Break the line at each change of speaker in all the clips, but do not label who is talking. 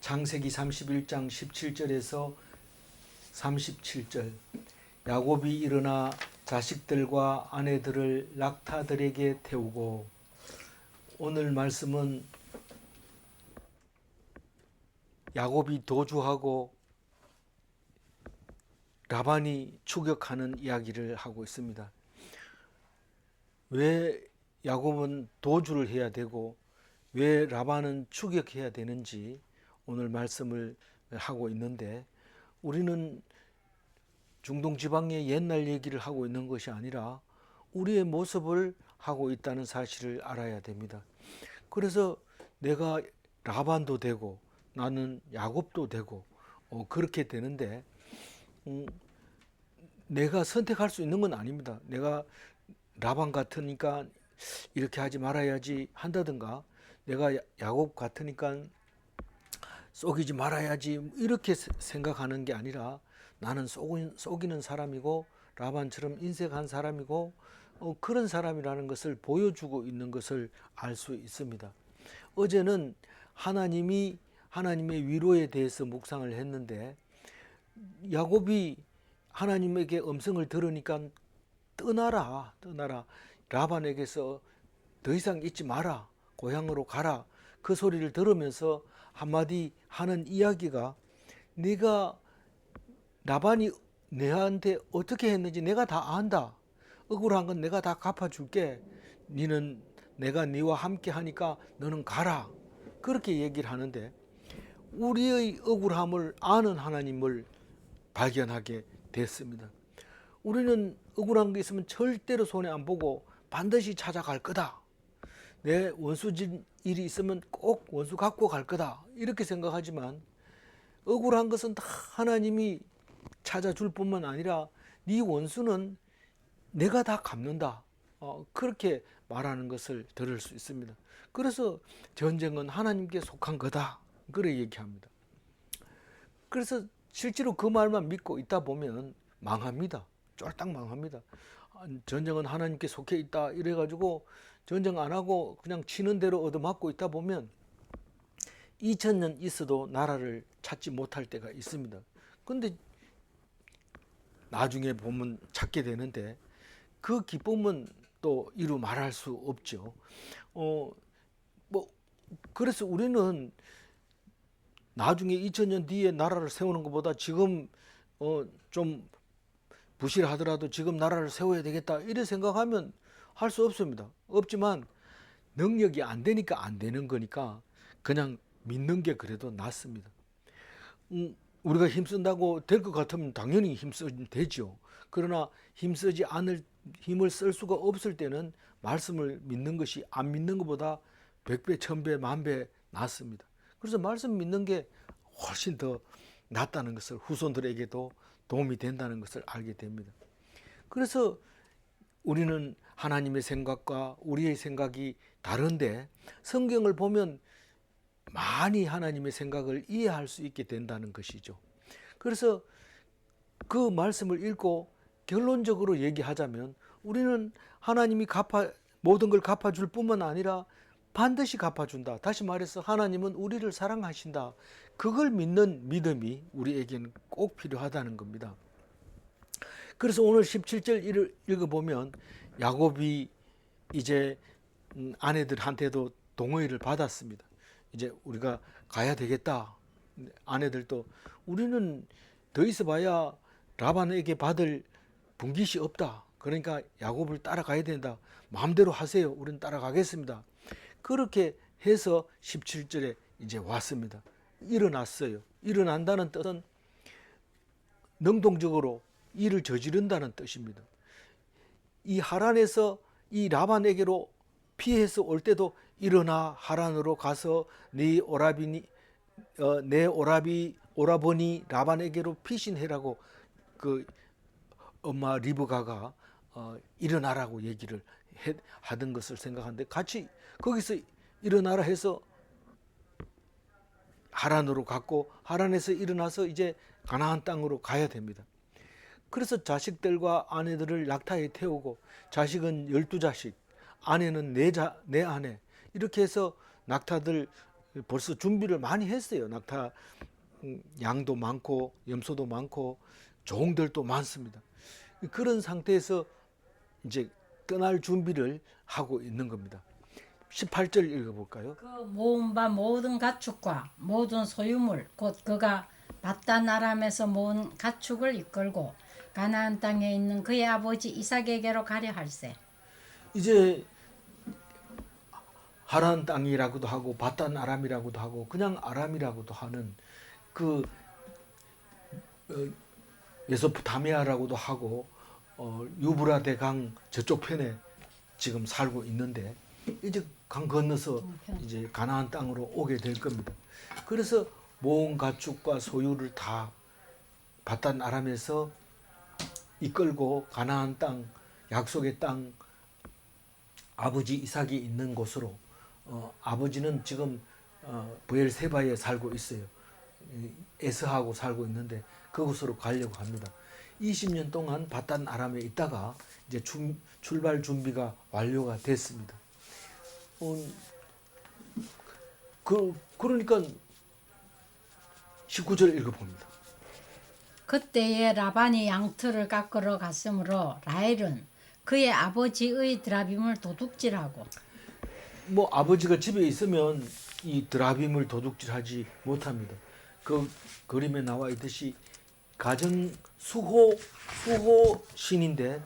창세기 31장 17절에서 37절. 야곱이 일어나 자식들과 아내들을 낙타들에게 태우고. 오늘 말씀은 야곱이 도주하고 라반이 추격하는 이야기를 하고 있습니다. 왜 야곱은 도주를 해야 되고 왜 라반은 추격해야 되는지 오늘 말씀을 하고 있는데, 우리는 중동 지방의 옛날 얘기를 하고 있는 것이 아니라 우리의 모습을 하고 있다는 사실을 알아야 됩니다. 그래서 내가 라반도 되고 나는 야곱도 되고 그렇게 되는데, 내가 선택할 수 있는 건 아닙니다. 내가 라반 같으니까 이렇게 하지 말아야지 한다든가, 내가 야곱 같으니까 속이지 말아야지 이렇게 생각하는 게 아니라, 나는 속이는 사람이고 라반처럼 인색한 사람이고 그런 사람이라는 것을 보여주고 있는 것을 알 수 있습니다. 어제는 하나님의 위로에 대해서 묵상을 했는데, 야곱이 하나님에게 음성을 들으니까 떠나라 라반에게서 더 이상 있지 마라, 고향으로 가라, 그 소리를 들으면서 한마디 하는 이야기가, 네가 라반이 내한테 어떻게 했는지 내가 다 안다. 억울한 건 내가 다 갚아줄게. 니는 내가 네와 함께 하니까 너는 가라. 그렇게 얘기를 하는데, 우리의 억울함을 아는 하나님을 발견하게 됐습니다. 우리는 억울한 게 있으면 절대로 손해 안 보고 반드시 찾아갈 거다. 내 원수진 일이 있으면 꼭 원수 갖고 갈 거다, 이렇게 생각하지만, 억울한 것은 다 하나님이 찾아줄 뿐만 아니라 네 원수는 내가 다 갚는다, 그렇게 말하는 것을 들을 수 있습니다. 그래서 전쟁은 하나님께 속한 거다, 그렇게 얘기합니다. 그래서 실제로 그 말만 믿고 있다 보면 망합니다. 쫄딱 망합니다. 전쟁은 하나님께 속해 있다 이래가지고 전쟁 안 하고 그냥 치는 대로 얻어맞고 있다 보면 2000년 있어도 나라를 찾지 못할 때가 있습니다. 근데 나중에 보면 찾게 되는데, 그 기쁨은 또 이루 말할 수 없죠. 그래서 우리는 나중에 2000년 뒤에 나라를 세우는 것보다 지금 좀 부실하더라도 지금 나라를 세워야 되겠다, 이래 생각하면 할 수 없습니다. 없지만 능력이 안 되니까 안 되는 거니까 그냥 믿는 게 그래도 낫습니다. 우리가 힘쓴다고 될 것 같으면 당연히 힘쓰면 되죠. 그러나 힘을 쓸 수가 없을 때는 말씀을 믿는 것이 안 믿는 것보다 100배, 1000배, 10,000배 낫습니다. 그래서 말씀 믿는 게 훨씬 더 낫다는 것을, 후손들에게도 도움이 된다는 것을 알게 됩니다. 그래서 우리는 하나님의 생각과 우리의 생각이 다른데, 성경을 보면 많이 하나님의 생각을 이해할 수 있게 된다는 것이죠. 그래서 그 말씀을 읽고 결론적으로 얘기하자면, 우리는 하나님이 모든 걸 갚아줄 뿐만 아니라 반드시 갚아준다. 다시 말해서 하나님은 우리를 사랑하신다. 그걸 믿는 믿음이 우리에게는 꼭 필요하다는 겁니다. 그래서 오늘 17절 읽어보면, 야곱이 이제 아내들한테도 동의를 받았습니다. 이제 우리가 가야 되겠다. 아내들도 우리는 더 있어봐야 라반에게 받을 분깃이 없다. 그러니까 야곱을 따라가야 된다. 마음대로 하세요. 우리는 따라가겠습니다. 그렇게 해서 17절에 이제 왔습니다. 일어났어요. 일어난다는 뜻은 능동적으로 일을 저지른다는 뜻입니다. 이 하란에서 이 라반에게로 피해서 올 때도, 일어나 하란으로 가서 네 오라버니 라반에게로 피신해라고 그 엄마 리브가가 일어나라고 얘기를 하던 것을 생각하는데, 같이 거기서 일어나라 해서 하란으로 갔고, 하란에서 일어나서 이제 가나안 땅으로 가야 됩니다. 그래서 자식들과 아내들을 낙타에 태우고, 자식은 12자식, 아내는 내 아내, 이렇게 해서 낙타들 벌써 준비를 많이 했어요. 낙타 양도 많고 염소도 많고 종들도 많습니다. 그런 상태에서 이제 떠날 준비를 하고 있는 겁니다. 18절 읽어볼까요?
그 모은 바 모든 가축과 모든 소유물 곧 그가 바단 아람에서 모은 가축을 이끌고 가나안 땅에 있는 그의 아버지 이삭에게로 가려 할세.
이제 하란 땅이라고도 하고 바단 아람이라고도 하고 그냥 아람이라고도 하는 그 메소포타미아라고도 하고 유브라데 강 저쪽 편에 지금 살고 있는데 이제 강 건너서 이제 가나안 땅으로 오게 될 겁니다. 그래서 모은 가축과 소유를 다 바단 아람에서 이끌고 가나안 땅, 약속의 땅, 아버지 이삭이 있는 곳으로 아버지는 지금 브엘세바에 살고 있어요. 에스하고 살고 있는데 그곳으로 가려고 합니다. 20년 동안 바단 아람에 있다가 이제 출발 준비가 완료가 됐습니다. 그러니까 19절 읽어봅니다.
그때에 라반이 양털을 깎으러 갔으므로 라헬은 그의 아버지의 드라빔을 도둑질하고
뭐 아버지가 집에 있으면 이 드라빔을 도둑질하지 못합니다. 그 그림에 나와 있듯이 가정 수호 신인데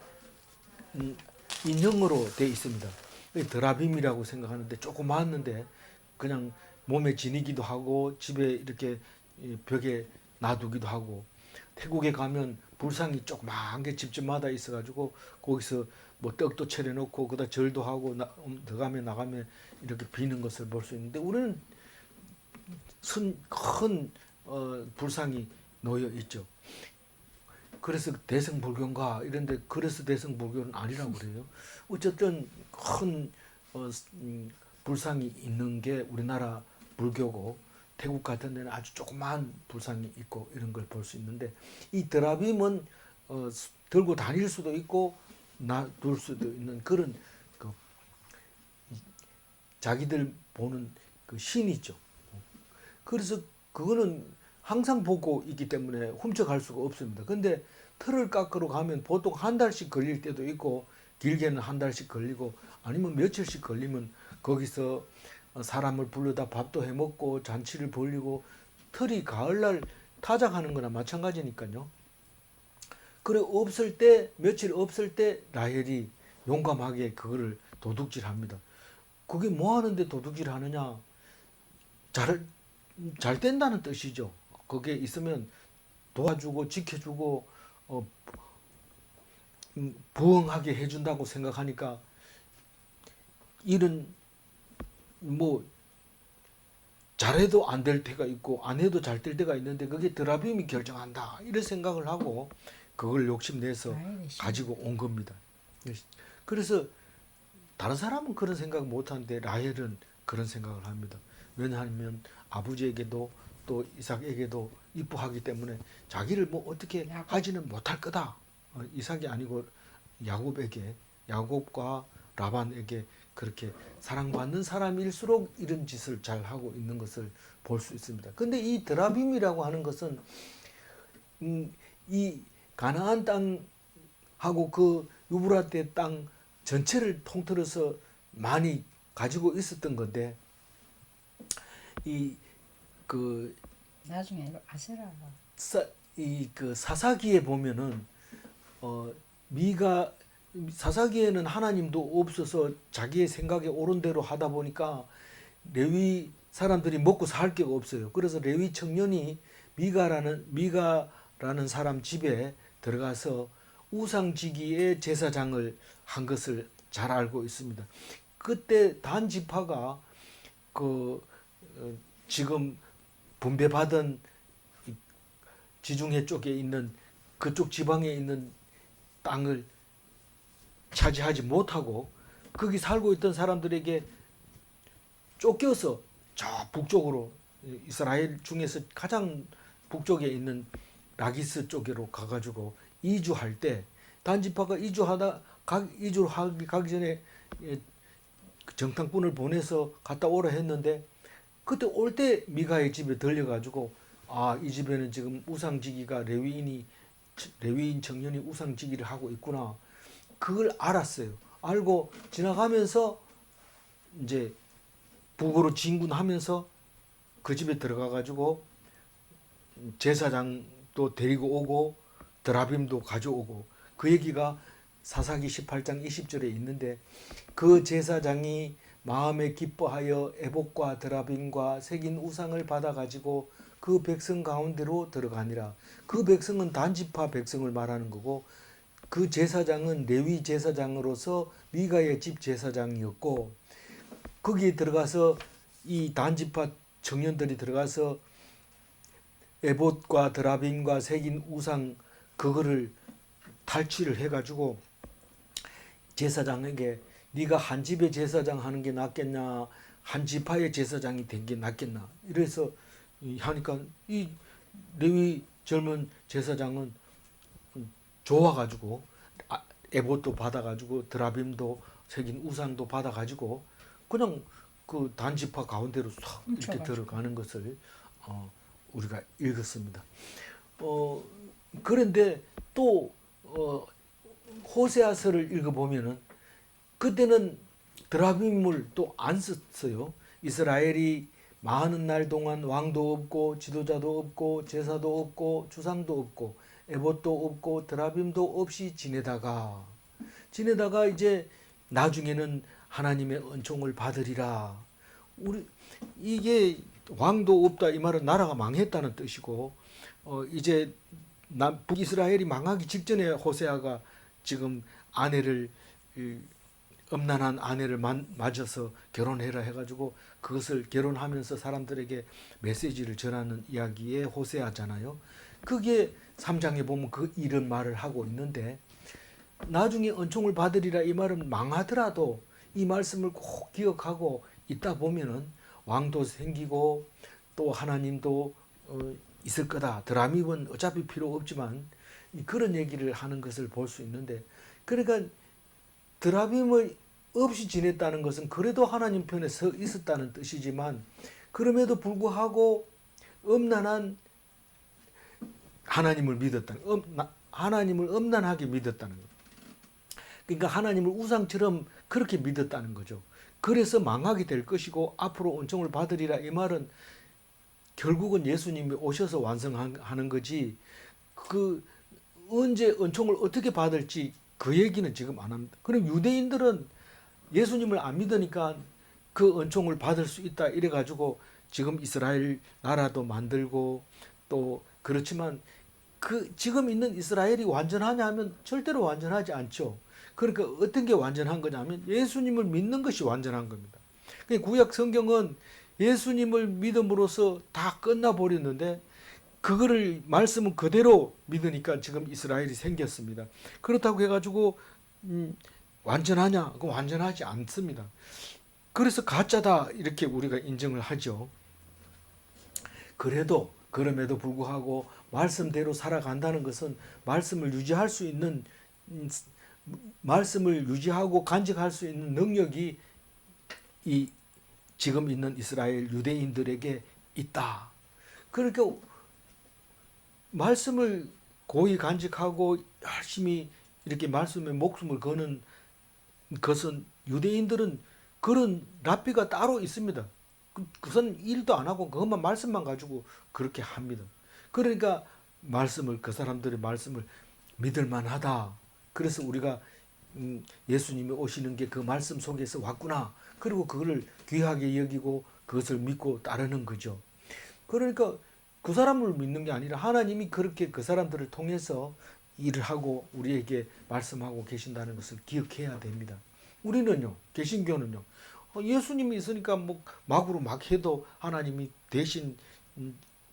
인형으로 돼 있습니다. 드라빔이라고 생각하는데 조그마한데 그냥 몸에 지니기도 하고 집에 이렇게 벽에 놔두기도 하고 태국에 가면 불상이 조그마한 게 집집마다 있어가지고 거기서 뭐 떡도 차려놓고 그다 절도 하고 들어가면 나가면 이렇게 비는 것을 볼 수 있는데 우리는 큰 불상이 놓여 있죠. 그래서 대승불교인가 이런데 그래서 대승불교는 아니라고 그래요. 어쨌든 큰 불상이 있는 게 우리나라 불교고 태국 같은 데는 아주 조그마한 불상이 있고 이런 걸 볼 수 있는데 이 드라빔은 들고 다닐 수도 있고 놔둘 수도 있는 그런 그 자기들 보는 그 신이죠. 그래서 그거는 항상 보고 있기 때문에 훔쳐갈 수가 없습니다. 근데 틀을 깎으러 가면 보통 한 달씩 걸릴 때도 있고 길게는 한 달씩 걸리고 아니면 며칠씩 걸리면 거기서 사람을 불러다 밥도 해먹고 잔치를 벌리고 틀이 가을날 타작하는 거나 마찬가지니까요. 그래 없을 때 며칠 없을 때 라헬이 용감하게 그거를 도둑질합니다. 그게 뭐 하는데 도둑질 하느냐? 잘 된다는 뜻이죠. 거기에 있으면 도와주고 지켜주고 부응하게 해준다고 생각하니까 일은 뭐 잘해도 안 될 때가 있고 안 해도 잘 될 때가 있는데 그게 드라빔이 결정한다 이런 생각을 하고 그걸 욕심내서 가지고 온 겁니다. 그래서 다른 사람은 그런 생각 못하는데 라헬은 그런 생각을 합니다. 왜냐하면 아버지에게도 또 이삭에게도 이뻐하기 때문에 자기를 뭐 어떻게 하지는 못할 거다. 이삭이 아니고 야곱과 라반에게 그렇게 사랑받는 사람일수록 이런 짓을 잘 하고 있는 것을 볼 수 있습니다. 근데 이 드라빔이라고 하는 것은 이 가나안 땅하고 그 유브라데 땅 전체를 통틀어서 많이 가지고 있었던 건데 이 그
나중에 아세라가
이 그 사사기에 보면은 미가 사사기에는 하나님도 없어서 자기의 생각에 옳은 대로 하다 보니까 레위 사람들이 먹고 살 게 없어요. 그래서 레위 청년이 미가라는 사람 집에 들어가서 우상지기의 제사장을 한 것을 잘 알고 있습니다. 그때 단 지파가 그 지금 분배받은 지중해 쪽에 있는 그쪽 지방에 있는 땅을 차지하지 못하고 거기 살고 있던 사람들에게 쫓겨서 저 북쪽으로 이스라엘 중에서 가장 북쪽에 있는 라기스 쪽으로 가가지고 이주할 때 단지파가 이주하기 가기 전에 정탐꾼을 보내서 갔다 오라 했는데 그때 올 때 미가의 집에 들려가지고 아, 이 집에는 지금 우상지기가 레위인 청년이 우상지기를 하고 있구나. 그걸 알았어요. 알고 지나가면서 이제 북으로 진군하면서 그 집에 들어가가지고 제사장도 데리고 오고 드라빔도 가져오고 그 얘기가 사사기 18장 20절에 있는데 그 제사장이 마음에 기뻐하여 에봇과 드라빔과 새긴 우상을 받아가지고 그 백성 가운데로 들어가니라. 그 백성은 단지파 백성을 말하는 거고 그 제사장은 레위 제사장으로서 미가의 집 제사장이었고 거기에 들어가서 이 단지파 청년들이 들어가서 에봇과 드라빔과 새긴 우상 그거를 탈취를 해가지고 제사장에게 네가 한 집의 제사장 하는 게 낫겠냐 한 지파의 제사장이 된 게 낫겠나 이래서 하니까 이 레위 젊은 제사장은 좋아가지고 에봇도 받아가지고 드라빔도 새긴 우상도 받아가지고 그냥 그 단지파 가운데로 싹 이렇게 들어가는 것을 우리가 읽었습니다. 그런데 또 호세아서를 읽어보면은 그때는 드라빔을 또 안 썼어요. 이스라엘이 많은 날 동안 왕도 없고 지도자도 없고 제사도 없고 주상도 없고 에봇도 없고 드라빔도 없이 지내다가 이제 나중에는 하나님의 은총을 받으리라. 우리 이게 왕도 없다 이 말은 나라가 망했다는 뜻이고 이제 북이스라엘이 망하기 직전에 호세아가 지금 아내를 음란한 아내를 맞아서 결혼해라 해가지고 그것을 결혼하면서 사람들에게 메시지를 전하는 이야기의 호세아잖아요. 그게 3장에 보면 그 이런 말을 하고 있는데 나중에 은총을 받으리라 이 말은 망하더라도 이 말씀을 꼭 기억하고 있다 보면은 왕도 생기고 또 하나님도 있을 거다. 드라밈은 어차피 필요 없지만 그런 얘기를 하는 것을 볼 수 있는데 그러니까 드라빔을 없이 지냈다는 것은 그래도 하나님 편에 서 있었다는 뜻이지만 그럼에도 불구하고 음란한 하나님을 믿었다는 하나님을 음란하게 믿었다는 것. 그러니까 하나님을 우상처럼 그렇게 믿었다는 거죠. 그래서 망하게 될 것이고 앞으로 은총을 받으리라 이 말은 결국은 예수님이 오셔서 완성하는 거지 그 언제 은총을 어떻게 받을지 그 얘기는 지금 안 합니다. 그럼 유대인들은 예수님을 안 믿으니까 그 은총을 받을 수 있다 이래가지고 지금 이스라엘 나라도 만들고 또 그렇지만 그 지금 있는 이스라엘이 완전하냐 하면 절대로 완전하지 않죠. 그러니까 어떤 게 완전한 거냐면 예수님을 믿는 것이 완전한 겁니다. 구약 성경은 예수님을 믿음으로써 다 끝나버렸는데 그거를 말씀은 그대로 믿으니까 지금 이스라엘이 생겼습니다. 그렇다고 해가지고 완전하냐? 그건 완전하지 않습니다. 그래서 가짜다 이렇게 우리가 인정을 하죠. 그럼에도 불구하고 말씀대로 살아간다는 것은 말씀을 유지할 수 있는 말씀을 유지하고 간직할 수 있는 능력이 이 지금 있는 이스라엘 유대인들에게 있다. 그러니까 말씀을 고이 간직하고 열심히 이렇게 말씀에 목숨을 거는 것은 유대인들은 그런 랍비가 따로 있습니다. 그것은 일도 안 하고 그것만 말씀만 가지고 그렇게 합니다. 그러니까 말씀을 그 사람들의 말씀을 믿을 만하다. 그래서 우리가 예수님이 오시는 게 그 말씀 속에서 왔구나. 그리고 그거를 귀하게 여기고 그것을 믿고 따르는 거죠. 그러니까 그 사람을 믿는 게 아니라 하나님이 그렇게 그 사람들을 통해서 일을 하고 우리에게 말씀하고 계신다는 것을 기억해야 됩니다. 우리는요, 개신교는요, 예수님이 있으니까 뭐 막으로 막 해도 하나님이 대신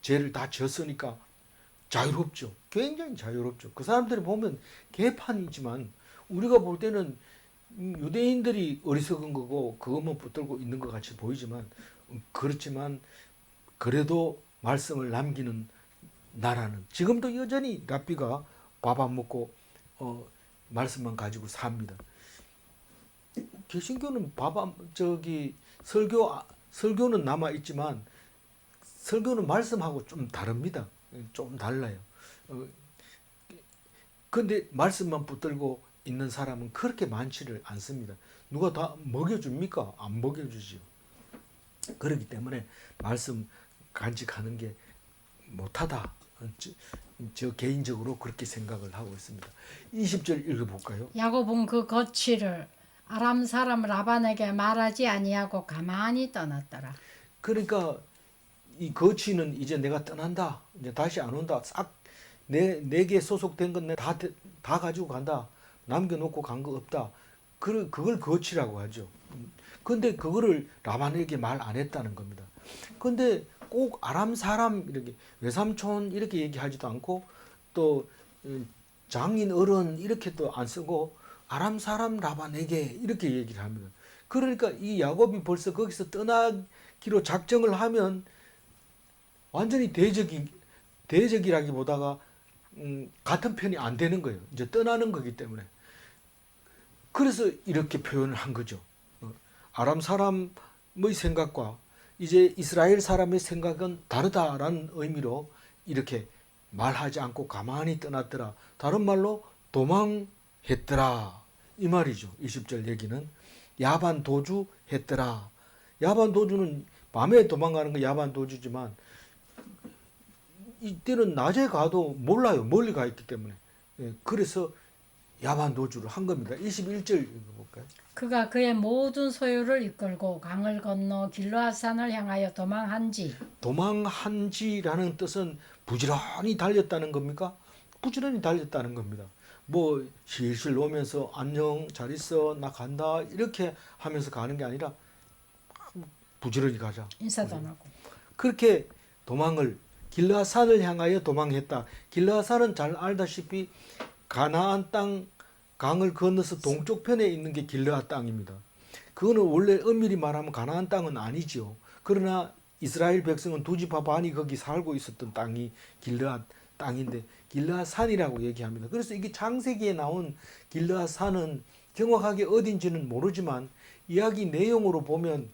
죄를 다 졌으니까 자유롭죠. 굉장히 자유롭죠. 그 사람들이 보면 개판이지만 우리가 볼 때는 유대인들이 어리석은 거고 그것만 붙들고 있는 것 같이 보이지만 그렇지만 그래도 말씀을 남기는 나라는 지금도 여전히 랍비가 밥 안 먹고 말씀만 가지고 삽니다. 개신교는 설교 설교는 남아 있지만 설교는 말씀하고 좀 다릅니다. 좀 달라요. 근데 말씀만 붙들고 있는 사람은 그렇게 많지를 않습니다. 누가 다 먹여줍니까? 안 먹여주지요. 그렇기 때문에 말씀 간직하는 게 못하다. 저 개인적으로 그렇게 생각을 하고 있습니다. 20절 읽어볼까요?
야곱은 그 거취를 아람 사람 라반에게 말하지 아니하고 가만히 떠났더라.
그러니까 이 거취는 이제 내가 떠난다. 이제 다시 안 온다. 싹 내게 소속된 건 내가 다 가지고 간다. 남겨놓고 간 거 없다. 그걸 거취라고 하죠. 근데 그거를 라반에게 말 안 했다는 겁니다. 근데 꼭 아람 사람 이렇게 외삼촌 이렇게 얘기하지도 않고 또 장인 어른 이렇게도 안 쓰고 아람 사람 라반에게 이렇게 얘기를 합니다. 그러니까 이 야곱이 벌써 거기서 떠나기로 작정을 하면 완전히 대적이라기보다가 같은 편이 안 되는 거예요. 이제 떠나는 거기 때문에. 그래서 이렇게 표현을 한 거죠. 아람 사람의 생각과 이제 이스라엘 사람의 생각은 다르다라는 의미로 이렇게 말하지 않고 가만히 떠났더라. 다른 말로 도망했더라. 이 말이죠. 20절 얘기는 야반 도주했더라. 야반 도주는 밤에 도망가는 거 야반 도주지만 이때는 낮에 가도 몰라요. 멀리 가 있기 때문에. 그래서 야반 도주를 한 겁니다. 21절 읽어볼까요?
그가 그의 모든 소유를 이끌고 강을 건너 길르앗산을 향하여 도망한지.
도망한지라는 뜻은 부지런히 달렸다는 겁니까? 부지런히 달렸다는 겁니다. 뭐 실실 오면서 안녕 잘 있어 나 간다 이렇게 하면서 가는 게 아니라 부지런히 가자.
인사도 안 하고.
그렇게 도망을 길르앗산을 향하여 도망했다. 길르앗산은 잘 알다시피 가나안 땅 강을 건너서 동쪽 편에 있는 게 길르앗 땅입니다. 그거는 원래 엄밀히 말하면 가나안 땅은 아니지요. 그러나 이스라엘 백성은 두 지파 반이 거기 살고 있었던 땅이 길르앗 땅인데 길르앗 산이라고 얘기합니다. 그래서 이게 창세기에 나온 길르앗 산은 정확하게 어딘지는 모르지만 이야기 내용으로 보면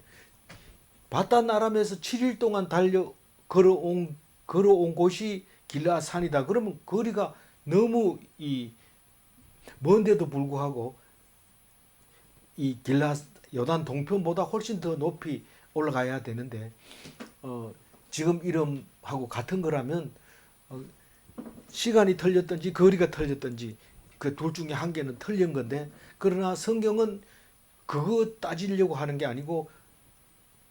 바단 아람에서 7일 동안 걸어온 곳이 길르앗 산이다. 그러면 거리가 너무 먼데도 불구하고 이 길르앗 요단 동편보다 훨씬 더 높이 올라가야 되는데 지금 이름하고 같은 거라면 시간이 틀렸든지 거리가 틀렸든지 그 둘 중에 한 개는 틀린 건데 그러나 성경은 그거 따지려고 하는 게 아니고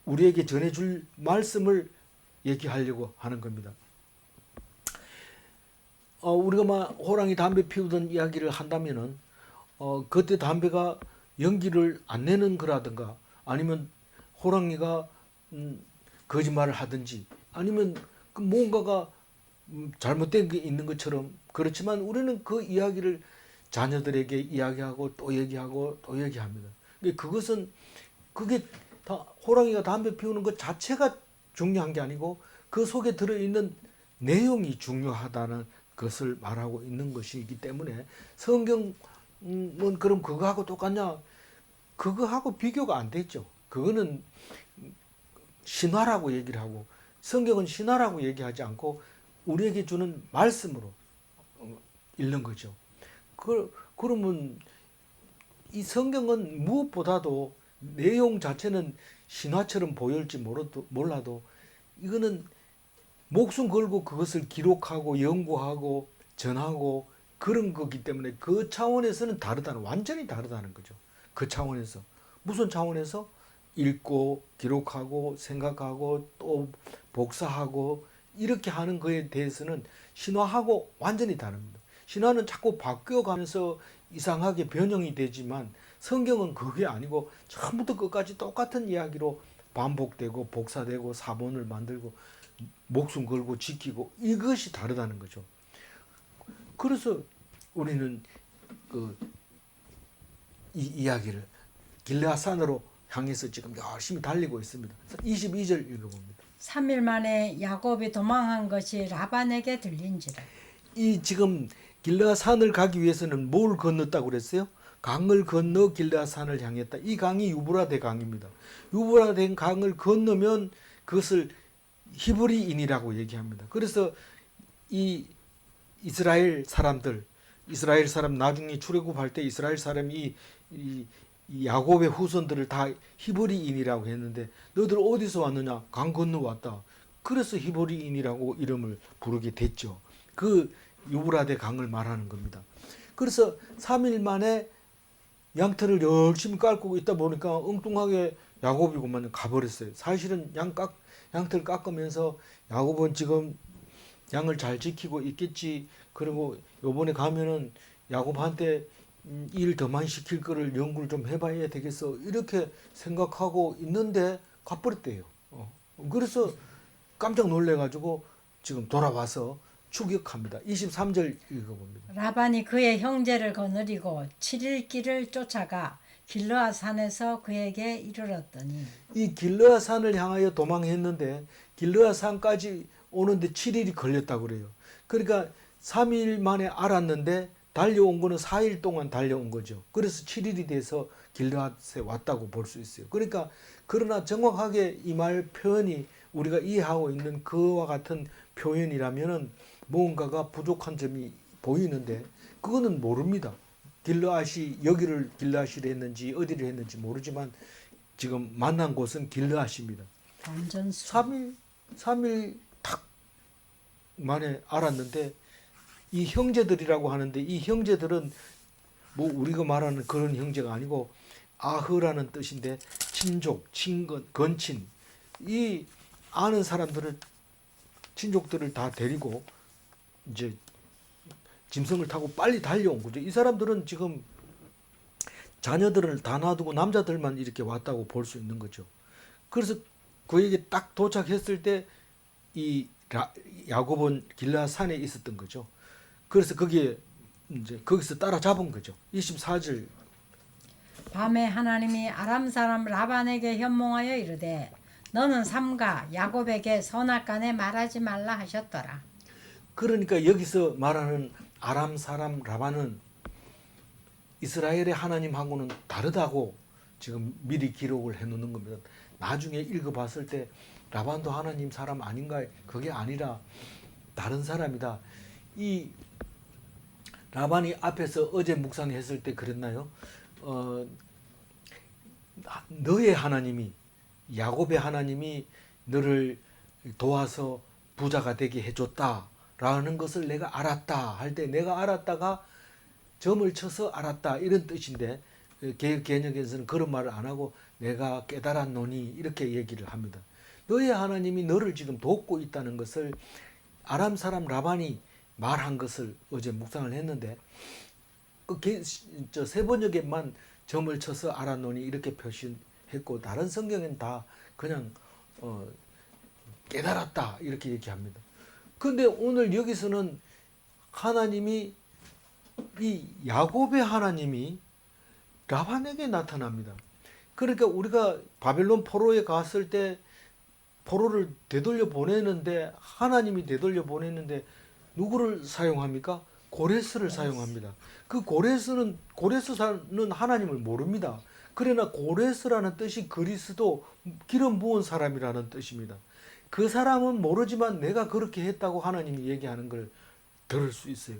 우리에게 전해줄 말씀을 얘기하려고 하는 겁니다. 우리가 막 호랑이 담배 피우던 이야기를 한다면은 그때 담배가 연기를 안 내는 거라든가 아니면 호랑이가 거짓말을 하든지 아니면 그 뭔가가 잘못된 게 있는 것처럼 그렇지만 우리는 그 이야기를 자녀들에게 이야기하고 또 얘기하고 또 얘기합니다. 그게 다 호랑이가 담배 피우는 것 자체가 중요한 게 아니고 그 속에 들어있는 내용이 중요하다는 것을 말하고 있는 것이기 때문에 성경은 그럼 그거하고 똑같냐? 그거하고 비교가 안 되죠. 그거는 신화라고 얘기를 하고 성경은 신화라고 얘기하지 않고 우리에게 주는 말씀으로 읽는 거죠. 그러면 이 성경은 무엇보다도 내용 자체는 신화처럼 보일지 몰라도 이거는 목숨 걸고 그것을 기록하고 연구하고 전하고 그런 거기 때문에 그 차원에서는 완전히 다르다는 거죠. 그 차원에서. 무슨 차원에서? 읽고 기록하고 생각하고 또 복사하고 이렇게 하는 거에 대해서는 신화하고 완전히 다릅니다. 신화는 자꾸 바뀌어가면서 이상하게 변형이 되지만 성경은 그게 아니고 처음부터 끝까지 똑같은 이야기로 반복되고 복사되고 사본을 만들고 목숨 걸고 지키고 이것이 다르다는 거죠. 그래서 우리는 이 이야기를 길르앗산으로 향해서 지금 열심히 달리고 있습니다. 22절 읽어봅니다.
3일 만에 야곱이 도망한 것이 라반에게 들린지라.
이 지금 길르앗산을 가기 위해서는 뭘 건넜다고 그랬어요? 강을 건너 길르앗산을 향했다. 이 강이 유브라데 강입니다. 유브라데 강을 건너면 그것을 히브리인이라고 얘기합니다. 그래서 이 이스라엘 사람들, 이스라엘 사람 나중에 출애굽할 때 이스라엘 사람이 이 야곱의 후손들을 다 히브리인이라고 했는데 너들 어디서 왔느냐? 강 건너 왔다. 그래서 히브리인이라고 이름을 부르게 됐죠. 그 유브라데 강을 말하는 겁니다. 그래서 3일 만에 양털을 열심히 깎고 있다 보니까 엉뚱하게 야곱이고만 가버렸어요. 사실은 양털 깎으면서 야곱은 지금 양을 잘 지키고 있겠지. 그리고 요번에 가면은 야곱한테 일 더 많이 시킬 거를 연구를 좀 해봐야 되겠어. 이렇게 생각하고 있는데 가버렸대요. 그래서 깜짝 놀래가지고 지금 돌아와서 추격합니다. 23절 읽어봅니다.
라반이 그의 형제를 거느리고 7일 길을 쫓아가 길르앗 산에서 그에게 이르렀더니
이 길르앗 산을 향하여 도망했는데 길르앗 산까지 오는데 7일이 걸렸다고 그래요. 그러니까 3일 만에 알았는데 달려온 거는 4일 동안 달려온 거죠. 그래서 7일이 돼서 길르앗에 왔다고 볼 수 있어요. 그러니까 그러나 정확하게 이 말 표현이 우리가 이해하고 있는 그와 같은 표현이라면은 무언가가 부족한 점이 보이는데 그거는 모릅니다. 길르앗이 여기를 길르앗이라 했는지 어디를 했는지 모르지만 지금 만난 곳은 길르앗입니다.
완전수
3일 탁 만에 알았는데 이 형제들이라고 하는데 이 형제들은 뭐 우리가 말하는 그런 형제가 아니고 아흐라는 뜻인데 친족, 친건, 건친 이 아는 사람들을 친족들을 다 데리고 이제 짐승을 타고 빨리 달려온 거죠. 이 사람들은 지금 자녀들을 다 놔두고 남자들만 이렇게 왔다고 볼 수 있는 거죠. 그래서 그에게 딱 도착했을 때 이 야곱은 길르앗 산에 있었던 거죠. 그래서 거기에 이제 거기서 따라잡은 거죠. 24절
밤에 하나님이 아람 사람 라반에게 현몽하여 이르되 너는 삼가 야곱에게 선악간에 말하지 말라 하셨더라.
그러니까 여기서 말하는 아람 사람 라반은 이스라엘의 하나님하고는 다르다고 지금 미리 기록을 해놓는 겁니다. 나중에 읽어봤을 때 라반도 하나님 사람 아닌가? 그게 아니라 다른 사람이다. 이 라반이 앞에서 어제 묵상했을 때 그랬나요? 너의 하나님이 야곱의 하나님이 너를 도와서 부자가 되게 해줬다라는 것을 내가 알았다 할 때 내가 알았다가 점을 쳐서 알았다 이런 뜻인데 개혁 개혁에서는 그런 말을 안 하고 내가 깨달았노니 이렇게 얘기를 합니다. 너의 하나님이 너를 지금 돕고 있다는 것을 아람 사람 라반이 말한 것을 어제 묵상을 했는데 저 세번역에만 점을 쳐서 알았노니 이렇게 표시했고 다른 성경엔 다 그냥 깨달았다 이렇게 얘기합니다. 그런데 오늘 여기서는 하나님이 이 야곱의 하나님이 라반에게 나타납니다. 그러니까 우리가 바벨론 포로에 갔을 때 포로를 되돌려 보내는데 하나님이 되돌려 보내는데 누구를 사용합니까? 고레스를 사용합니다. 그 고레스는 하나님을 모릅니다. 그러나 고레스라는 뜻이 그리스도 기름 부은 사람이라는 뜻입니다. 그 사람은 모르지만 내가 그렇게 했다고 하나님이 얘기하는 걸 들을 수 있어요.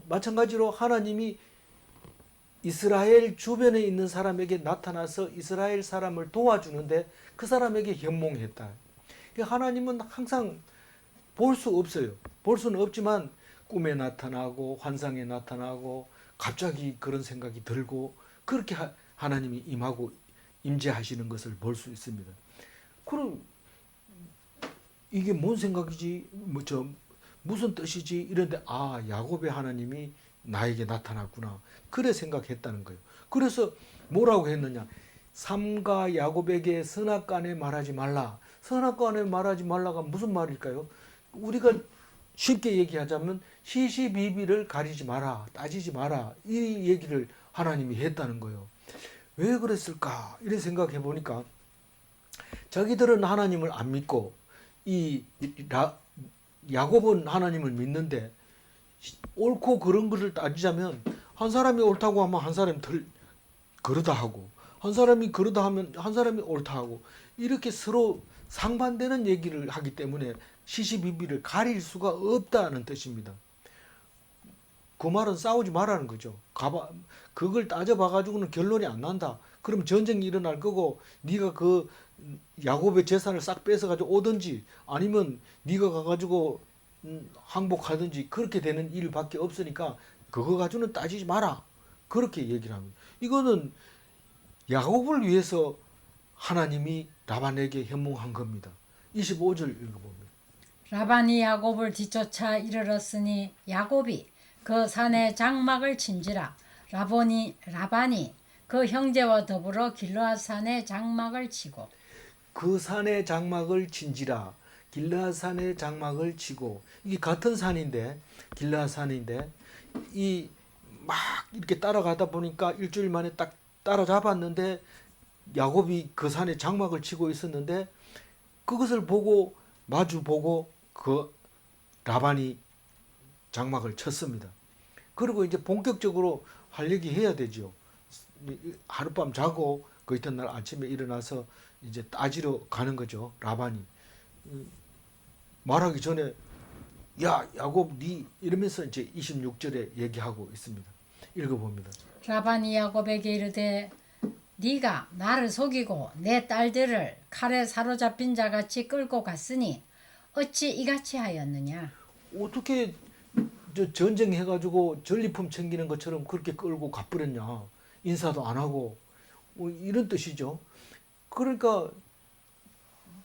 마찬가지로 하나님이 이스라엘 주변에 있는 사람에게 나타나서 이스라엘 사람을 도와주는데 그 사람에게 현몽했다. 하나님은 항상 볼 수 없어요. 볼 수는 없지만 꿈에 나타나고 환상에 나타나고 갑자기 그런 생각이 들고 그렇게 하나님이 임하고 임재하시는 것을 볼 수 있습니다. 그럼 이게 뭔 생각이지? 무슨 뜻이지? 이런데 야곱의 하나님이 나에게 나타났구나. 그래 생각했다는 거예요. 그래서 뭐라고 했느냐? 삼가 야곱에게 선악간에 말하지 말라. 선악간에 말하지 말라가 무슨 말일까요? 우리가 쉽게 얘기하자면 시시비비를 가리지 마라. 따지지 마라. 이 얘기를 하나님이 했다는 거예요. 왜 그랬을까? 이런 생각해 보니까 자기들은 하나님을 안 믿고 야곱은 하나님을 믿는데 옳고 그런 것을 따지자면 한 사람이 옳다고 하면 한 사람이 그러다 하고, 한 사람이 그러다 하면 한 사람이 옳다 하고, 이렇게 서로 상반되는 얘기를 하기 때문에 시시비비를 가릴 수가 없다는 뜻입니다. 그 말은 싸우지 말라는 거죠. 그걸 따져봐 가지고는 결론이 안 난다. 그럼 전쟁이 일어날 거고, 네가 그 야곱의 재산을 싹 뺏어 가지고 오든지, 아니면 네가 가 가지고 항복하든지, 그렇게 되는 일밖에 없으니까 그거 가지고는 따지지 마라. 그렇게 얘기를 합니다. 이거는 야곱을 위해서 하나님이 라반에게 현몽한 겁니다. 25절 읽어봅니다.
라반이 야곱을 뒤쫓아 이르렀으니 야곱이 그 산의 장막을 친지라. 라반이 그 형제와 더불어 길르앗 산의 장막을 치고,
그 산의 장막을 친지라. 길르앗 산의 장막을 치고, 이게 같은 산인데, 길르앗 산인데, 이 막 이렇게 따라가다 보니까 일주일 만에 딱 따라잡았는데, 야곱이 그 산에 장막을 치고 있었는데, 그것을 보고 마주 보고 그 라반이 장막을 쳤습니다. 그리고 이제 본격적으로 할 얘기 해야 되죠. 하룻밤 자고 그 이튿날 아침에 일어나서 이제 따지러 가는 거죠. 라반이 말하기 전에 야 야곱 니 이러면서 이제 26절에 얘기하고 있습니다. 읽어봅니다.
라반이 야곱에게 이르되 네가 나를 속이고 내 딸들을 칼에 사로잡힌 자같이 끌고 갔으니 어찌 이같이 하였느냐.
어떻게 전쟁해가지고 전리품 챙기는 것처럼 그렇게 끌고 가버렸냐. 인사도 안 하고 이런 뜻이죠. 그러니까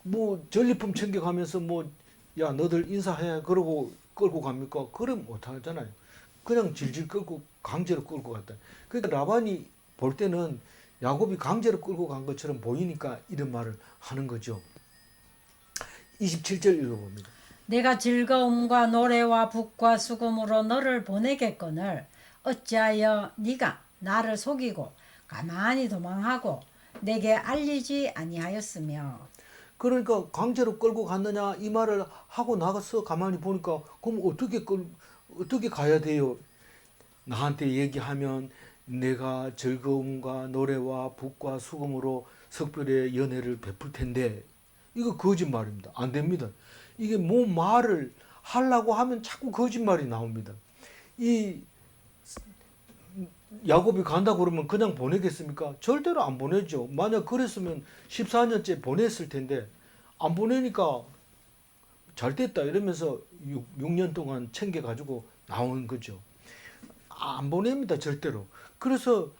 뭐 전리품 챙겨가면서 뭐 야 너들 인사해 그러고 끌고 갑니까? 그럼 못하잖아요. 그냥 질질 끌고 강제로 끌고 갔다. 그러니까 라반이 볼 때는 야곱이 강제로 끌고 간 것처럼 보이니까 이런 말을 하는 거죠. 27절 읽어봅니다.
내가 즐거움과 노래와 북과 수금으로 너를 보내겠거늘 어찌하여 네가 나를 속이고 가만히 도망하고 내게 알리지 아니하였으며.
그러니까 강제로 끌고 갔느냐 이 말을 하고 나가서 가만히 보니까 그럼 어떻게 가야 돼요? 나한테 얘기하면 내가 즐거움과 노래와 북과 수금으로 석별의 연애를 베풀 텐데 이거 거짓말입니다. 안 됩니다. 이게 뭐 말을 하려고 하면 자꾸 거짓말이 나옵니다. 이 야곱이 간다 그러면 그냥 보내겠습니까? 절대로 안 보내죠. 만약 그랬으면 14년째 보냈을 텐데 안 보내니까 잘 됐다 이러면서 6년 동안 챙겨가지고 나온 거죠. 안 보냅니다. 절대로. 그래서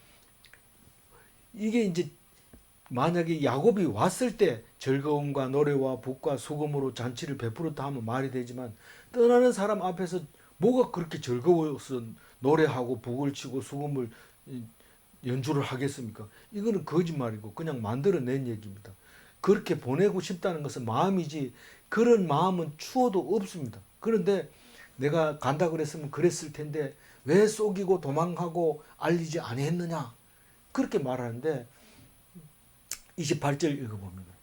이게 이제 만약에 야곱이 왔을 때 즐거움과 노래와 북과 수금으로 잔치를 베풀었다 하면 말이 되지만 떠나는 사람 앞에서 뭐가 그렇게 즐거워서 노래하고 북을 치고 수금을 연주를 하겠습니까? 이거는 거짓말이고 그냥 만들어낸 얘기입니다. 그렇게 보내고 싶다는 것은 마음이지 그런 마음은 추워도 없습니다. 그런데 내가 간다 그랬으면 그랬을 텐데 왜 속이고 도망하고 알리지 아니했느냐 그렇게 말하는데 28절 읽어봅니다.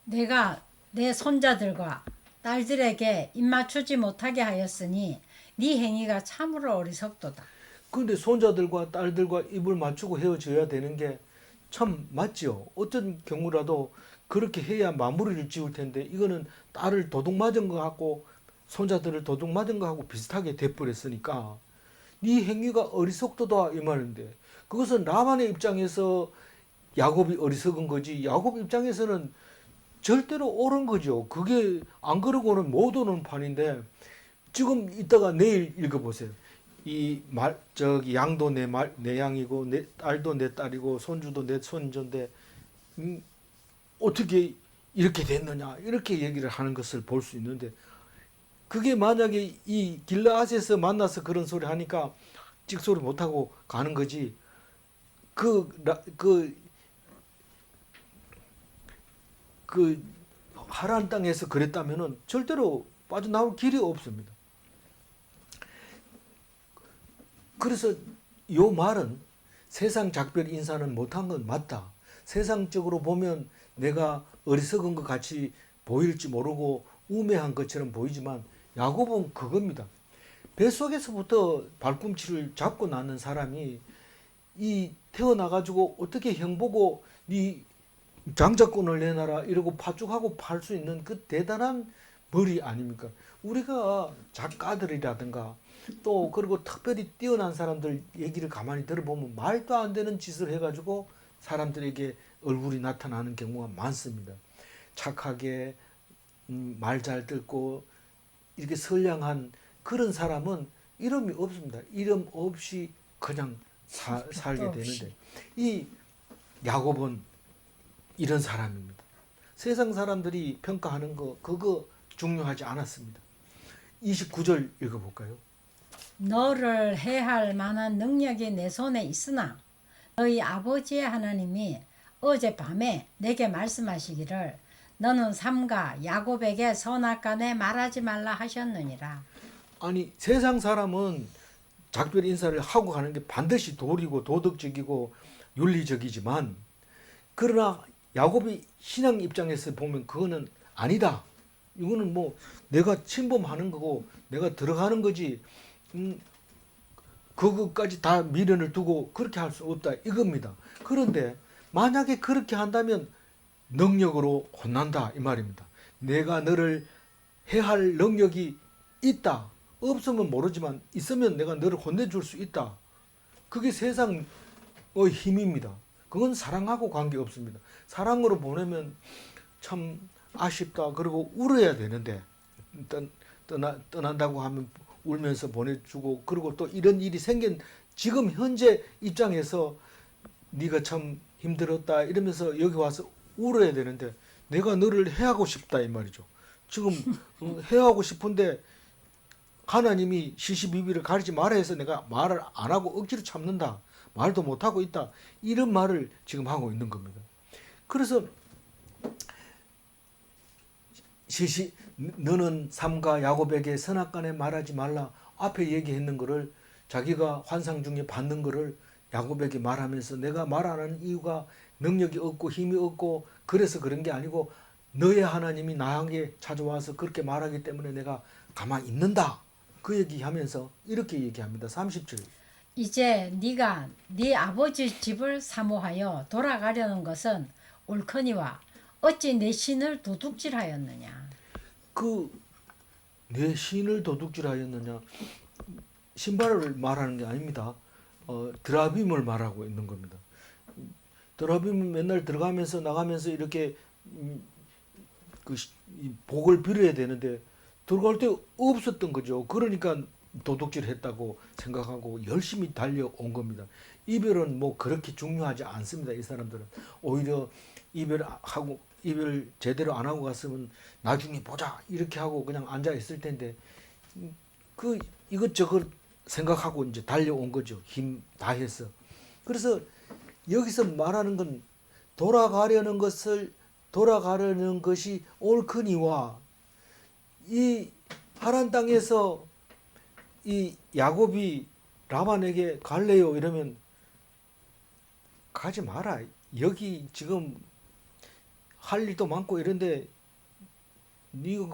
내가 내 손자들과 딸들에게 입맞추지 못하게 하였으니 네 행위가 참으로 어리석도다.
그런데 손자들과 딸들과 입을 맞추고 헤어져야 되는 게 참 맞죠. 어떤 경우라도 그렇게 해야 마무리를 지을 텐데 이거는 딸을 도둑 맞은 거 하고 손자들을 도둑 맞은 거 하고 비슷하게 돼버렸으니까 네 행위가 어리석도다 이 말인데 그것은 라반의 입장에서 야곱이 어리석은 거지 야곱 입장에서는 절대로 옳은 거죠. 그게 안 그러고는 못 오는 판인데 지금 이따가 내일 읽어보세요. 양도 내 양이고 내 딸도 내 딸이고 손주도 내 손주인데 어떻게 이렇게 됐느냐 이렇게 얘기를 하는 것을 볼 수 있는데 그게 만약에 이 길르앗에서 만나서 그런 소리 하니까 찍소리 못하고 가는 거지 그 하란 땅에서 그랬다면은 절대로 빠져나올 길이 없습니다. 그래서 이 말은 세상 작별 인사는 못한 건 맞다. 세상적으로 보면 내가 어리석은 것 같이 보일지 모르고 우매한 것처럼 보이지만 야곱은 그겁니다. 뱃속에서부터 발꿈치를 잡고 낳는 사람이 이 태어나가지고 어떻게 형 보고 네 장자권을 내놔라 이러고 파죽하고 팔 수 있는 그 대단한 머리 아닙니까? 우리가 작가들이라든가 또 그리고 특별히 뛰어난 사람들 얘기를 가만히 들어보면 말도 안 되는 짓을 해가지고 사람들에게 얼굴이 나타나는 경우가 많습니다. 착하게 말 잘 듣고 이렇게 선량한 그런 사람은 이름이 없습니다. 이름 없이 그냥 살게 되는데 이 야곱은 이런 사람입니다. 세상 사람들이 평가하는 거 그거 중요하지 않았습니다. 29절 읽어볼까요?
너를 해할 만한 능력이 내 손에 있으나 너희 아버지의 하나님이 어젯밤에 내게 말씀하시기를 너는 삼가 야곱에게 선악간에 말하지 말라 하셨느니라.
아니 세상 사람은 작별 인사를 하고 가는 게 반드시 도리고 도덕적이고 윤리적이지만 그러나 야곱이 신앙 입장에서 보면 그거는 아니다. 이거는 뭐 내가 침범하는 거고 내가 들어가는 거지. 그것까지 다 미련을 두고 그렇게 할 수 없다 이겁니다. 그런데 만약에 그렇게 한다면 능력으로 혼난다 이 말입니다. 내가 너를 해할 능력이 있다. 없으면 모르지만 있으면 내가 너를 혼내줄 수 있다. 그게 세상의 힘입니다. 그건 사랑하고 관계없습니다. 사랑으로 보내면 참 아쉽다. 그리고 울어야 되는데 떠난다고 하면 울면서 보내주고 그리고 또 이런 일이 생긴 지금 현재 입장에서 네가 참 힘들었다 이러면서 여기 와서 울어야 되는데 내가 너를 해하고 싶다 이 말이죠. 지금 해하고 싶은데 하나님이 시시비비를 가리지 말아 해서 내가 말을 안 하고 억지로 참는다. 말도 못하고 있다. 이런 말을 지금 하고 있는 겁니다. 그래서 너는 삼가 야곱에게 선악간에 말하지 말라. 앞에 얘기했는 거를 자기가 환상 중에 받는 거를 야곱에게 말하면서 내가 말 안 하는 이유가 능력이 없고 힘이 없고 그래서 그런 게 아니고 너의 하나님이 나에게 찾아와서 그렇게 말하기 때문에 내가 가만히 있는다. 그 얘기하면서 이렇게 얘기합니다. 30절.
이제 네가 네 아버지 집을 사모하여 돌아가려는 것은 옳거니와 어찌 내 신을 도둑질하였느냐.
내 신을 도둑질하였느냐. 신발을 말하는 게 아닙니다. 드라빔을 말하고 있는 겁니다. 드라빔은 맨날 들어가면서 나가면서 이렇게 복을 빌어야 되는데 들어갈 때 없었던 거죠. 그러니까 도둑질했다고 생각하고 열심히 달려온 겁니다. 이별은 뭐 그렇게 중요하지 않습니다. 이 사람들은 오히려 이별 제대로 안 하고 갔으면 나중에 보자 이렇게 하고 그냥 앉아 있을 텐데 그 이것저것 생각하고 이제 달려온 거죠. 힘 다해서. 그래서 여기서 말하는 건 돌아가려는 것이 옳거니와 이 하란 땅에서 이 야곱이 라반에게 갈래요 이러면 가지 마라. 여기 지금 할 일도 많고 이런데 네가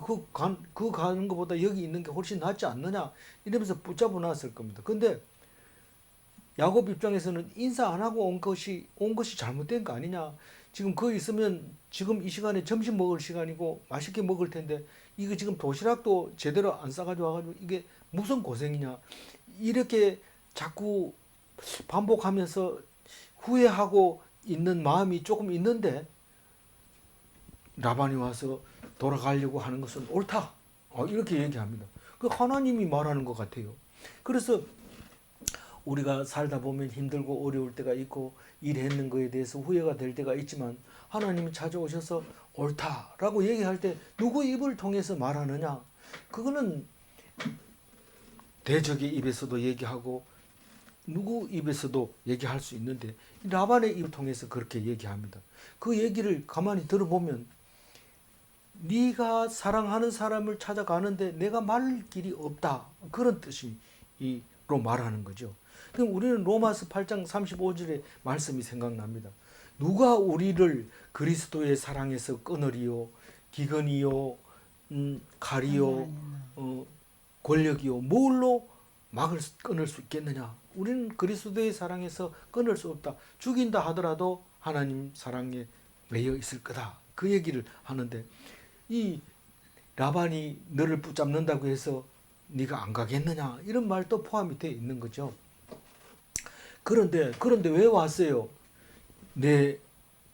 그 가는 것보다 여기 있는 게 훨씬 낫지 않느냐 이러면서 붙잡아 놨을 겁니다. 근데 야곱 입장에서는 인사 안 하고 온 것이 잘못된 거 아니냐. 지금 거기 있으면 지금 이 시간에 점심 먹을 시간이고 맛있게 먹을 텐데 이거 지금 도시락도 제대로 안 싸가지고 와가지고 이게 무슨 고생이냐. 이렇게 자꾸 반복하면서 후회하고 있는 마음이 조금 있는데 라반이 와서 돌아가려고 하는 것은 옳다. 이렇게 얘기합니다. 그 하나님이 말하는 것 같아요. 그래서 우리가 살다 보면 힘들고 어려울 때가 있고 일했는 거에 대해서 후회가 될 때가 있지만 하나님이 찾아오셔서 옳다라고 얘기할 때 누구 입을 통해서 말하느냐? 그거는 대적의 입에서도 얘기하고 누구 입에서도 얘기할 수 있는데 라반의 입을 통해서 그렇게 얘기합니다. 그 얘기를 가만히 들어보면 네가 사랑하는 사람을 찾아가는데 내가 말 길이 없다. 그런 뜻으로 말하는 거죠. 그럼 우리는 로마서 8장 35절의 말씀이 생각납니다. 누가 우리를 그리스도의 사랑에서 끊으리요? 기근이요? 칼이요? 권력이요? 뭘로 끊을 수 있겠느냐? 우리는 그리스도의 사랑에서 끊을 수 없다. 죽인다 하더라도 하나님 사랑에 매여 있을 거다. 그 얘기를 하는데 이 라반이 너를 붙잡는다고 해서 네가 안 가겠느냐? 이런 말도 포함이 되어 있는 거죠. 그런데 왜 왔어요? 내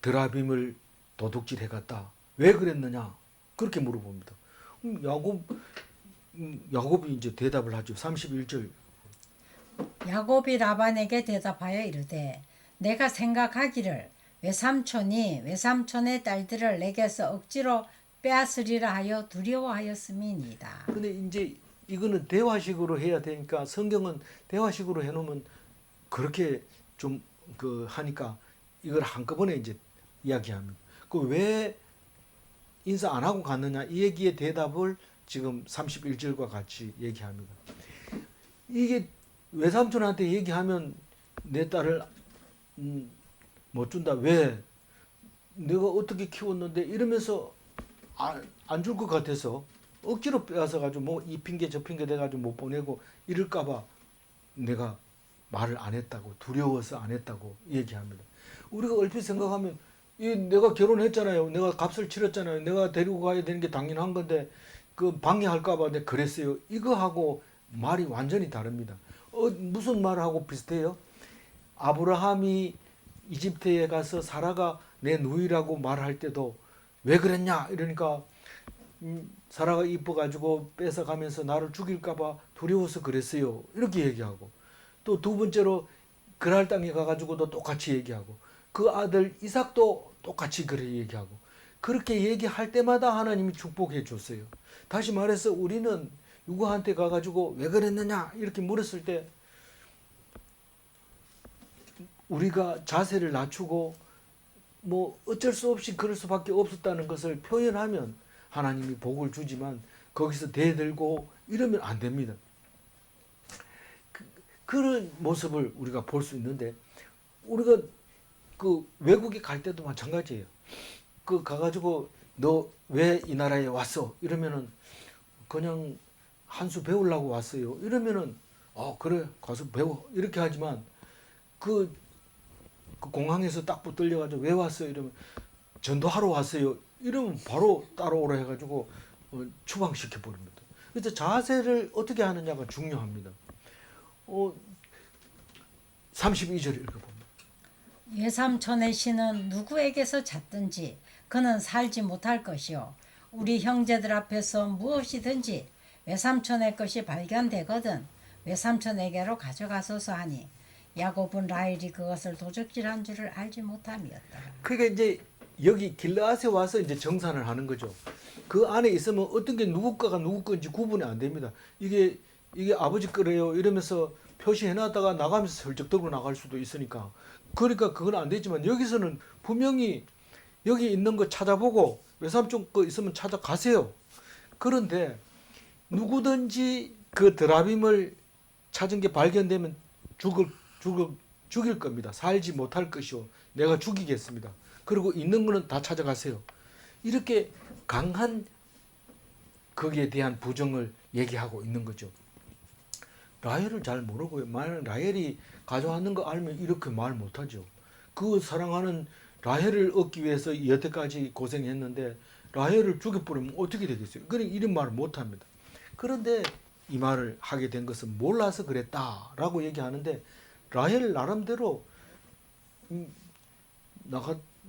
드라빔을 도둑질 해갔다. 왜 그랬느냐? 그렇게 물어봅니다. 야곱이 이제 대답을 하죠. 31절.
야곱이 라반에게 대답하여 이르되 내가 생각하기를 외삼촌이 외삼촌의 딸들을 내게서 억지로 빼앗으리라 하여 두려워하였음이니이다.
근데 이제 이거는 대화식으로 해야 되니까 성경은 대화식으로 해놓으면 그렇게 좀 그 하니까 이걸 한꺼번에 이제 이야기합니다. 그 왜 인사 안 하고 갔느냐 이 얘기의 대답을 지금 31절과 같이 얘기합니다. 이게 외삼촌한테 얘기하면 내 딸을 못 준다. 왜? 내가 어떻게 키웠는데 이러면서 안 줄 것 같아서 억지로 빼앗아 가지고 뭐 이 핑계 저 핑계 대 가지고 못 보내고 이럴까봐 내가 말을 안 했다고 두려워서 안 했다고 얘기합니다. 우리가 얼핏 생각하면 내가 결혼했잖아요. 내가 값을 치렀잖아요. 내가 데리고 가야 되는 게 당연한 건데 그 방해할까봐 내가 그랬어요. 이거하고 말이 완전히 다릅니다. 무슨 말하고 비슷해요? 아브라함이 이집트에 가서 사라가 내 누이라고 말할 때도 왜 그랬냐 이러니까 사라가 이뻐가지고 뺏어가면서 나를 죽일까봐 두려워서 그랬어요. 이렇게 얘기하고 또 두 번째로 그랄 땅에 가가지고도 똑같이 얘기하고 그 아들 이삭도 똑같이 그래 얘기하고 그렇게 얘기할 때마다 하나님이 축복해 줬어요. 다시 말해서 우리는 누구한테 가가지고 왜 그랬느냐 이렇게 물었을 때 우리가 자세를 낮추고 뭐 어쩔 수 없이 그럴 수밖에 없었다는 것을 표현하면 하나님이 복을 주지만 거기서 대들고 이러면 안 됩니다. 그런 모습을 우리가 볼 수 있는데 우리가 그 외국에 갈 때도 마찬가지예요. 그 가가지고 너 왜 이 나라에 왔어? 이러면은 그냥 한 수 배우려고 왔어요. 이러면은 그래 가서 배워 이렇게 하지만 그 공항에서 딱 붙들려가지고 왜 왔어요? 이러면 전도하러 왔어요. 이러면 바로 따라오라 해가지고 추방시켜 버립니다. 그래서 자세를 어떻게 하느냐가 중요합니다. 32절 읽어봅니다.
외삼촌의 신은 누구에게서 잤든지 그는 살지 못할 것이요 우리 형제들 앞에서 무엇이든지 외삼촌의 것이 발견되거든 외삼촌에게로 가져가소서 하니 야곱은 라헬이 그것을 도적질한 줄을 알지 못함이었다.
그러니까 이제 여기 길르앗에 와서 이제 정산을 하는 거죠. 그 안에 있으면 어떤 게 누구 거가 누구 건지 구분이 안 됩니다. 이게 아버지 거래요 이러면서 표시해놨다가 나가면서 슬쩍 들고 나갈 수도 있으니까 그러니까 그건 안 되지만 여기서는 분명히 여기 있는 거 찾아보고 외삼촌 거 있으면 찾아가세요. 그런데 누구든지 그 드라빔을 찾은 게 발견되면 죽일 겁니다. 살지 못할 것이요 내가 죽이겠습니다. 그리고 있는 거는 다 찾아가세요. 이렇게 강한 거기에 대한 부정을 얘기하고 있는 거죠. 라헬을 잘 모르고요. 만약 라헬이 가져왔는 거 알면 이렇게 말 못하죠. 그 사랑하는 라헬을 얻기 위해서 여태까지 고생했는데 라헬을 죽여버리면 어떻게 되겠어요? 그러니까 이런 말을 못합니다. 그런데 이 말을 하게 된 것은 몰라서 그랬다라고 얘기하는데 라헬 나름대로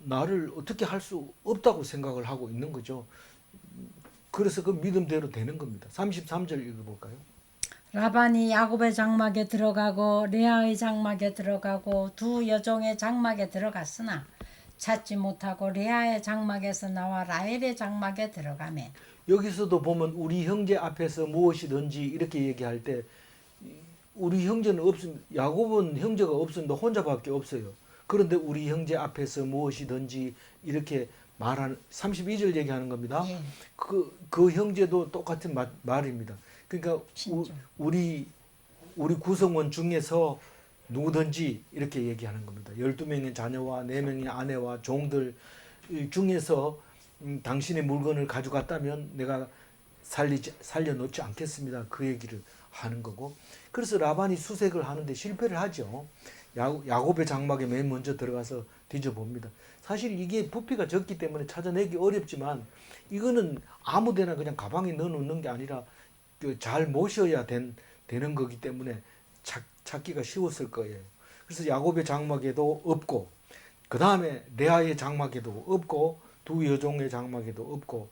나를 어떻게 할 수 없다고 생각을 하고 있는 거죠. 그래서 그 믿음대로 되는 겁니다. 33절 읽어볼까요?
라반이 야곱의 장막에 들어가고 레아의 장막에 들어가고 두 여종의 장막에 들어갔으나 찾지 못하고 레아의 장막에서 나와 라헬의 장막에 들어가매.
여기서도 보면 우리 형제 앞에서 무엇이든지 이렇게 얘기할 때 우리 형제는 없습니다. 야곱은 형제가 없습니다. 혼자밖에 없어요. 그런데 우리 형제 앞에서 무엇이든지 이렇게 말하는 32절 얘기하는 겁니다.
예.
그 형제도 똑같은 말입니다. 그러니까 우리 구성원 중에서 누구든지 이렇게 얘기하는 겁니다. 12명의 자녀와 4명의 아내와 종들 중에서 당신의 물건을 가져갔다면 내가 살려놓지 않겠습니다. 그 얘기를 하는 거고. 그래서 라반이 수색을 하는데 실패를 하죠. 야곱의 장막에 맨 먼저 들어가서 뒤져봅니다. 사실 이게 부피가 적기 때문에 찾아내기 어렵지만 이거는 아무데나 그냥 가방에 넣어놓는 게 아니라 잘 모셔야 되는 거기 때문에 찾기가 쉬웠을 거예요. 그래서 야곱의 장막에도 없고, 그 다음에 레아의 장막에도 없고, 두 여종의 장막에도 없고,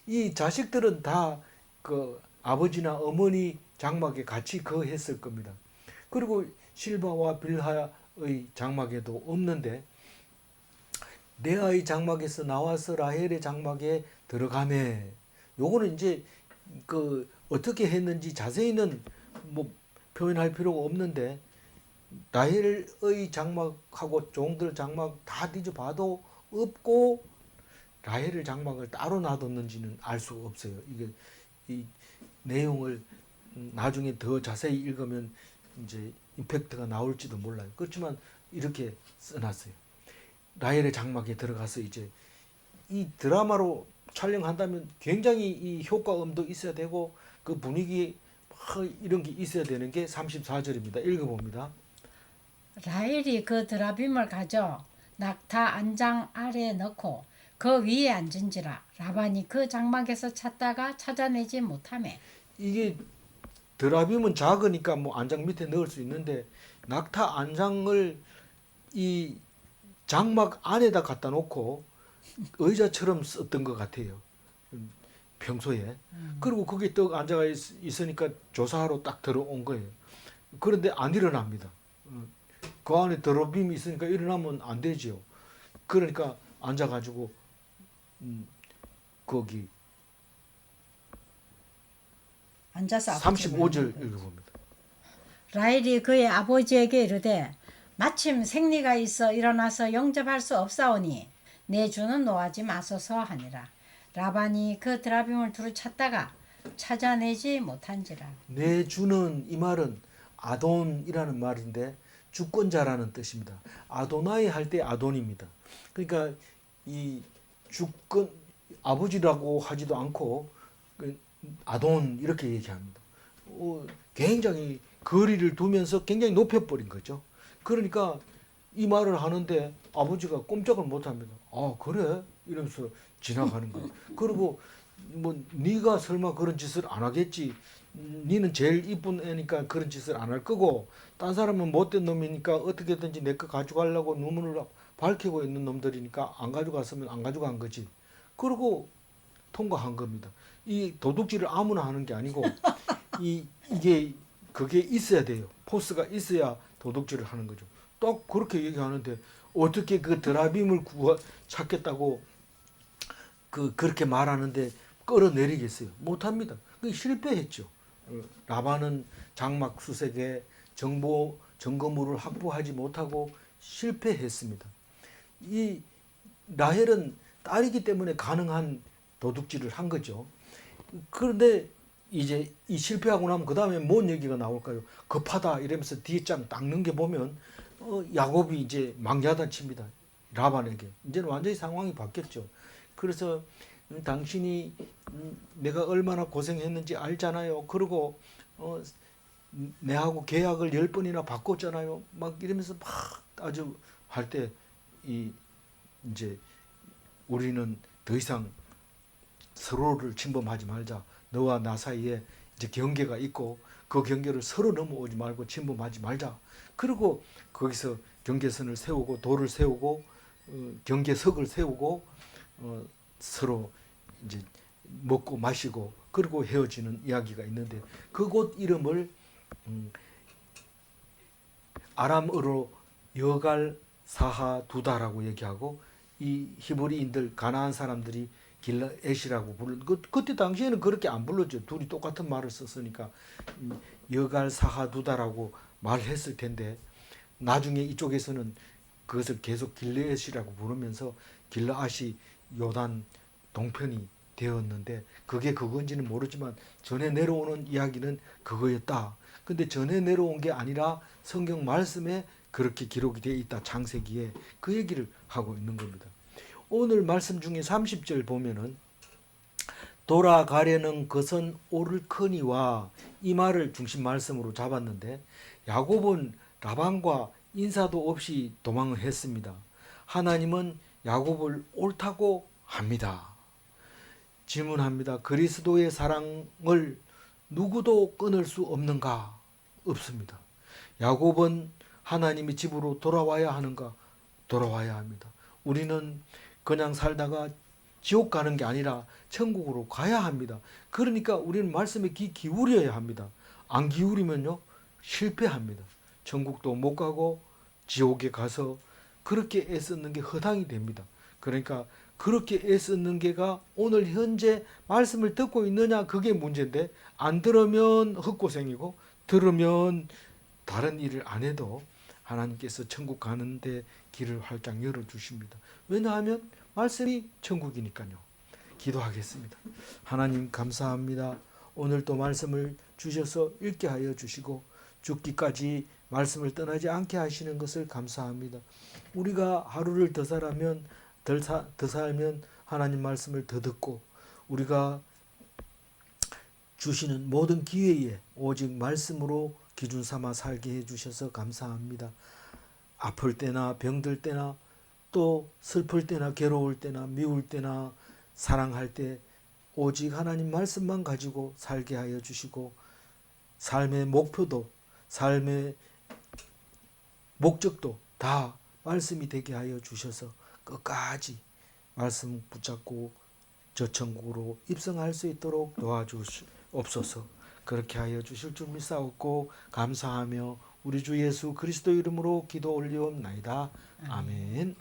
이 자식들은 다 그 아버지나 어머니 장막에 같이 거했을 겁니다. 그리고 실바와 빌하의 장막에도 없는데 레아의 장막에서 나와서 라헬의 장막에 들어가매. 요거는 이제 그 어떻게 했는지 자세히는 뭐 표현할 필요가 없는데 라헬의 장막하고 종들 장막 다 뒤져봐도 없고 라헬의 장막을 따로 놔뒀는지는 알 수 없어요. 이게 이 내용을 나중에 더 자세히 읽으면 이제 임팩트가 나올지도 몰라요. 그렇지만 이렇게 써놨어요. 라헬의 장막에 들어가서 이제 이 드라마로 촬영한다면 굉장히 이 효과음도 있어야 되고 그 분위기 이런 게 있어야 되는 게 34절입니다. 읽어봅니다.
라헬이 그 드라빔을 가져 낙타 안장 아래에 넣고 그 위에 앉은지라 라반이 그 장막에서 찾다가 찾아내지 못하매.
이게 드라빔은 작으니까 뭐 안장 밑에 넣을 수 있는데 낙타 안장을 이 장막 안에다 갖다 놓고 의자처럼 썼던 것 같아요. 평소에. 그리고 거기 떡 앉아 있으니까 조사하러 딱 들어온 거예요. 그런데 안 일어납니다. 그 안에 드라빔이 있으니까 일어나면 안 되지요. 그러니까 앉아가지고 거기
앉아서
35절 읽어봅니다.
라헬이 그의 아버지에게 이르되 마침 생리가 있어 일어나서 영접할 수 없사오니 내 주는 노하지 마소서 하니라. 라반이 그 드라빔을 두루 찾다가 찾아내지 못한지라.
내 주는 이 말은 아돈이라는 말인데 주권자라는 뜻입니다. 아도나이 할 때 아돈입니다. 그러니까 이 주권 아버지라고 하지도 않고 아돈 이렇게 얘기합니다. 굉장히 거리를 두면서 굉장히 높여버린 거죠. 그러니까 이 말을 하는데 아버지가 꼼짝을 못합니다. 아 그래? 이러면서 지나가는 거예요. 그리고 뭐 네가 설마 그런 짓을 안 하겠지. 니는 제일 이쁜 애니까 그런 짓을 안 할 거고 딴 사람은 못된 놈이니까 어떻게든지 내 거 가져가려고 눈물을 밝히고 있는 놈들이니까 안 가져갔으면 안 가져간 거지. 그리고 통과한 겁니다. 이 도둑질을 아무나 하는 게 아니고 이게 그게 있어야 돼요. 포스가 있어야 도둑질을 하는 거죠. 딱 그렇게 얘기하는데 어떻게 그 드라빔을 찾겠다고 그렇게 말하는데 끌어내리겠어요? 못합니다. 그 실패했죠. 라반은 장막 수색에 증거물을 확보하지 못하고 실패했습니다. 이 라헬은 딸이기 때문에 가능한 도둑질을 한 거죠. 그런데 이제 이 실패하고 나면 그 다음에 뭔 얘기가 나올까요? 급하다 이러면서 뒤에 짱 딱 넘겨보면 야곱이 이제 망야단칩니다. 라반에게. 이제는 완전히 상황이 바뀌었죠. 그래서 당신이 내가 얼마나 고생했는지 알잖아요. 그리고 내하고 계약을 10번이나 바꿨잖아요. 막 이러면서 막 아주 할 때 이제 우리는 더 이상 서로를 침범하지 말자. 너와 나 사이에 이제 경계가 있고 그 경계를 서로 넘어오지 말고 침범하지 말자. 그리고 거기서 경계선을 세우고 돌을 세우고 경계석을 세우고 서로 이제 먹고 마시고 그리고 헤어지는 이야기가 있는데 그곳 이름을 아람어로 여갈 사하 두다라고 얘기하고 이 히브리인들 가나안 사람들이 길라엣이라고 부르는 그때 당시에는 그렇게 안 불렀죠. 둘이 똑같은 말을 썼으니까 여갈 사하 두다라고 말했을 텐데 나중에 이쪽에서는 그것을 계속 길라엣이라고 부르면서 길라앗이 요단 동편이 되었는데 그게 그건지는 모르지만 전에 내려오는 이야기는 그거였다. 근데 전에 내려온 게 아니라 성경 말씀에 그렇게 기록이 되어 있다. 창세기에 그 얘기를 하고 있는 겁니다. 오늘 말씀 중에 30절 보면은 돌아가려는 것은 옳거니와 이 말을 중심 말씀으로 잡았는데 야곱은 라반과 인사도 없이 도망을 했습니다. 하나님은 야곱을 옳다고 합니다. 질문합니다. 그리스도의 사랑을 누구도 끊을 수 없는가? 없습니다. 야곱은 하나님의 집으로 돌아와야 하는가? 돌아와야 합니다. 우리는 그냥 살다가 지옥 가는 게 아니라 천국으로 가야 합니다. 그러니까 우리는 말씀에 귀 기울여야 합니다. 안 기울이면요 실패합니다. 천국도 못 가고 지옥에 가서 그렇게 애쓰는 게 허당이 됩니다. 그러니까 그렇게 애쓰는 게가 오늘 현재 말씀을 듣고 있느냐 그게 문제인데 안 들으면 헛고생이고 들으면 다른 일을 안 해도 하나님께서 천국 가는데 길을 활짝 열어주십니다. 왜냐하면 말씀이 천국이니까요. 기도하겠습니다. 하나님 감사합니다. 오늘 또 말씀을 주셔서 읽게 하여 주시고 죽기까지 말씀을 떠나지 않게 하시는 것을 감사합니다. 우리가 하루를 더 살면 하나님 말씀을 더 듣고 우리가 주시는 모든 기회에 오직 말씀으로 기준 삼아 살게 해주셔서 감사합니다. 아플 때나 병들 때나 또 슬플 때나 괴로울 때나 미울 때나 사랑할 때 오직 하나님 말씀만 가지고 살게 하여 주시고 삶의 목표도 삶의 목적도 다 말씀이 되게 하여 주셔서 끝까지 말씀 붙잡고 저 천국으로 입성할 수 있도록 도와주옵소서. 그렇게 하여 주실 줄 믿사옵고 감사하며 우리 주 예수 그리스도 이름으로 기도 올리옵나이다. 아멘.